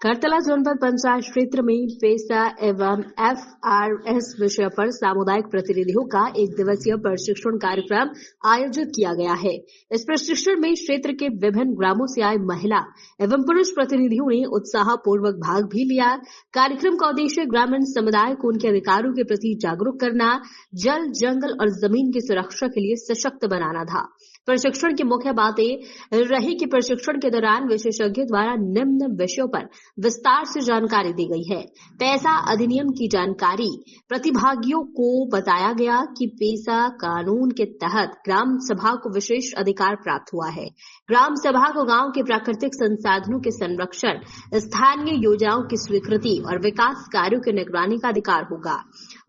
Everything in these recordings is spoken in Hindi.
करतला जनपद पंचायत क्षेत्र में पेसा एवं FRS विषय पर सामुदायिक प्रतिनिधियों का एक दिवसीय प्रशिक्षण कार्यक्रम आयोजित किया गया है। इस प्रशिक्षण में क्षेत्र के विभिन्न ग्रामों से आए महिला एवं पुरुष प्रतिनिधियों ने उत्साहपूर्वक भाग भी लिया। कार्यक्रम का उद्देश्य ग्रामीण समुदाय को उनके अधिकारों के प्रति जागरूक करना, जल, जंगल और जमीन की सुरक्षा के लिए सशक्त बनाना था। प्रशिक्षण की मुख्य बातें रही कि प्रशिक्षण के दौरान विशेषज्ञों द्वारा निम्न विषयों पर विस्तार से जानकारी दी गई है। पैसा अधिनियम की जानकारी प्रतिभागियों को बताया गया कि पैसा कानून के तहत ग्राम सभा को विशेष अधिकार प्राप्त हुआ है। ग्राम सभा को गांव के प्राकृतिक संसाधनों के संरक्षण, स्थानीय योजनाओं की स्वीकृति और विकास कार्यों की निगरानी का अधिकार होगा।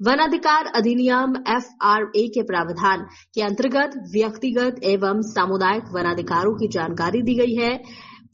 वन अधिकार अधिनियम FRA के प्रावधान के अंतर्गत व्यक्तिगत एवं सामुदायिक वन अधिकारों की जानकारी दी गई है।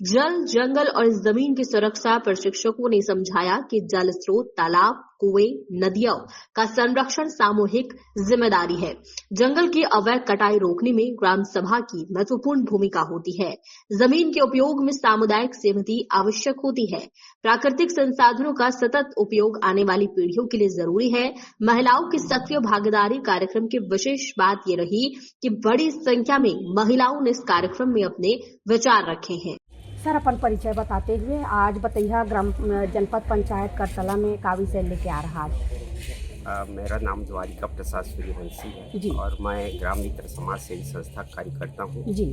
जल, जंगल और जमीन की सुरक्षा प्रशिक्षकों ने समझाया कि जल स्रोत, तालाब, कुएं, नदियों का संरक्षण सामूहिक जिम्मेदारी है। जंगल की अवैध कटाई रोकने में ग्राम सभा की महत्वपूर्ण भूमिका होती है। जमीन के उपयोग में सामुदायिक सहमति आवश्यक होती है। प्राकृतिक संसाधनों का सतत उपयोग आने वाली पीढ़ियों के लिए जरूरी है। महिलाओं की सक्रिय भागीदारी कार्यक्रम की विशेष बात ये रही कि बड़ी संख्या में महिलाओं ने इस कार्यक्रम में अपने विचार रखे हैं। सर, अपन परिचय बताते हुए आज बतैया ग्राम जनपद पंचायत करतला में का विषय लेके आ रहा है। मेरा नाम द्वारिका प्रसाद सूर्यवंशी है जी। और मैं ग्राम मित्र समाज सेवी संस्था का कार्यकर्ता हूँ जी।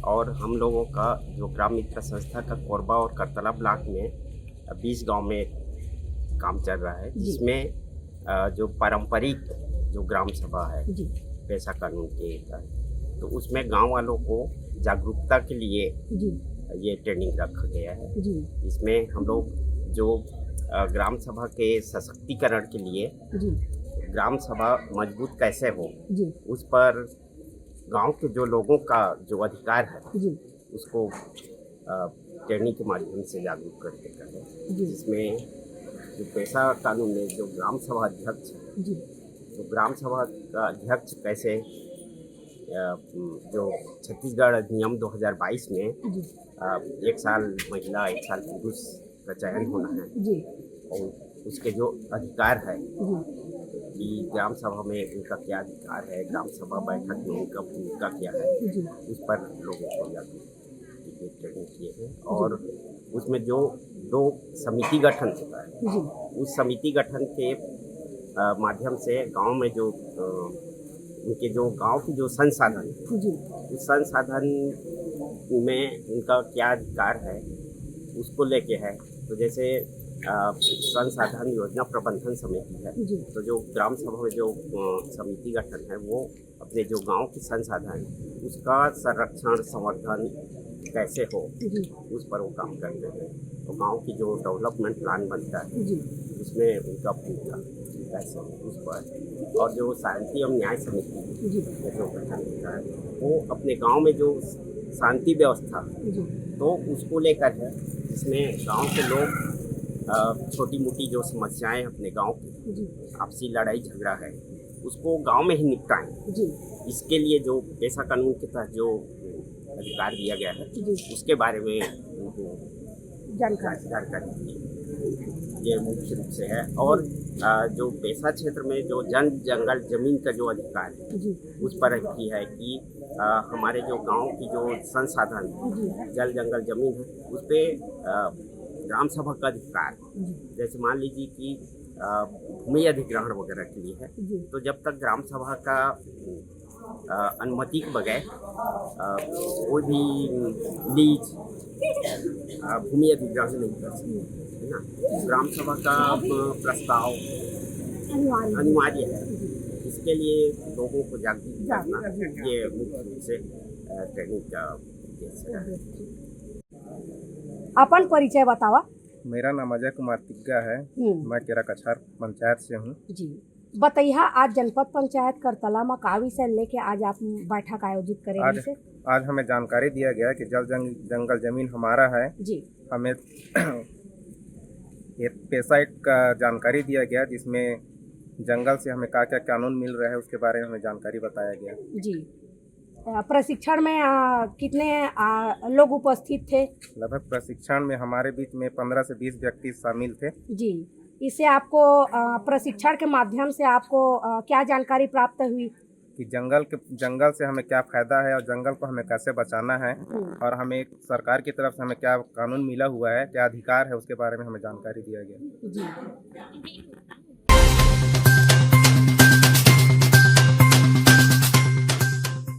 और हम लोगों का जो ग्राम मित्र संस्था का कोरबा और करतला ब्लॉक में 20 गांव में काम चल रहा है, जिसमें जो पारंपरिक जो ग्राम सभा है पैसा कानून के तहत, तो उसमें गांव वालों को जागरूकता के लिए ये ट्रेनिंग रखा गया है। इसमें हम लोग जो ग्राम सभा के सशक्तिकरण के लिए ग्राम सभा मजबूत कैसे हो, उस पर गांव के जो लोगों का जो अधिकार है उसको ट्रेनिंग के माध्यम से जागरूक करते हैं। जिसमें जो पैसा कानून में जो ग्राम सभा अध्यक्ष है, तो ग्राम सभा का अध्यक्ष कैसे जो छत्तीसगढ़ अधिनियम 2022 में 1 साल महिला 1 साल पुरुष का चयन होना है और उसके जो अधिकार है कि ग्राम सभा में उनका क्या अधिकार है, ग्राम सभा बैठक में उनका भूमिका क्या है, उस पर लोगों को जागरूक ट्रेनिंग किए हैं। और उसमें जो 2 समिति गठन होता है, उस समिति गठन के माध्यम से गांव में जो उनके जो गांव की जो संसाधन उस संसाधन में उनका क्या अधिकार है उसको लेके है। तो जैसे संसाधन योजना प्रबंधन समिति है, तो जो ग्राम सभा में जो समिति गठन है वो अपने जो गांव की संसाधन उसका संरक्षण संवर्धन कैसे हो उस पर वो काम करते हैं। तो गांव की जो डेवलपमेंट प्लान बनता है उसमें उनका भूमिका कैसे उस पर, और जो शांति एवं न्याय समिति जो गठन होता है वो अपने गांव में जो शांति व्यवस्था तो उसको लेकर है, जिसमें गांव के लोग छोटी मोटी जो समस्याएं अपने गांव की आपसी लड़ाई झगड़ा है उसको गांव में ही निपटाएं। इसके लिए जो पैसा कानून के तहत जो अधिकार दिया गया है उसके बारे में उनको जानकारी दी ये मुख्य रूप से है। और जो पैसा क्षेत्र में जो जंगल जमीन का जो अधिकार है उस पर भी है कि हमारे जो गांव की जो संसाधन जल, जंगल, जमीन है उस पर ग्राम सभा का अधिकार, जैसे मान लीजिए कि भूमि अधिग्रहण वगैरह के लिए है, तो जब तक ग्राम सभा का अनुमति के बगैर कोई भी लीज भूमि अधिग्रहण नहीं कर सकते है ना। ग्राम सभा का प्रस्ताव अनिवार्य है। इसके लिए लोगों को जागरूक करना ये मुख्य रूप से ट्रेनिंग का उद्देश्य है। अपन परिचय बतावा। मेरा नाम अजय कुमार तिग्गा है, मैं केरा कछार पंचायत से हूँ। जी, बताइए आज जनपद पंचायत करतला में का विषय लेके आज आप बैठक आयोजित करेंगे? आज हमें जानकारी दिया गया कि जल, जंगल, जमीन हमारा है जी। हमें ये पैसा का जानकारी दिया गया, जिसमें जंगल से हमें क्या क्या कानून मिल रहा है उसके बारे में हमें जानकारी बताया गया जी। प्रशिक्षण में कितने लोग उपस्थित थे? लगभग प्रशिक्षण में हमारे बीच में 15 से 20 व्यक्ति शामिल थे। जी, इससे आपको प्रशिक्षण के माध्यम से आपको क्या जानकारी प्राप्त हुई? कि जंगल से हमें क्या फ़ायदा है और जंगल को हमें कैसे बचाना है, और हमें सरकार की तरफ से हमें क्या कानून मिला हुआ है, क्या अधिकार है, उसके बारे में हमें जानकारी दिया गया। जी।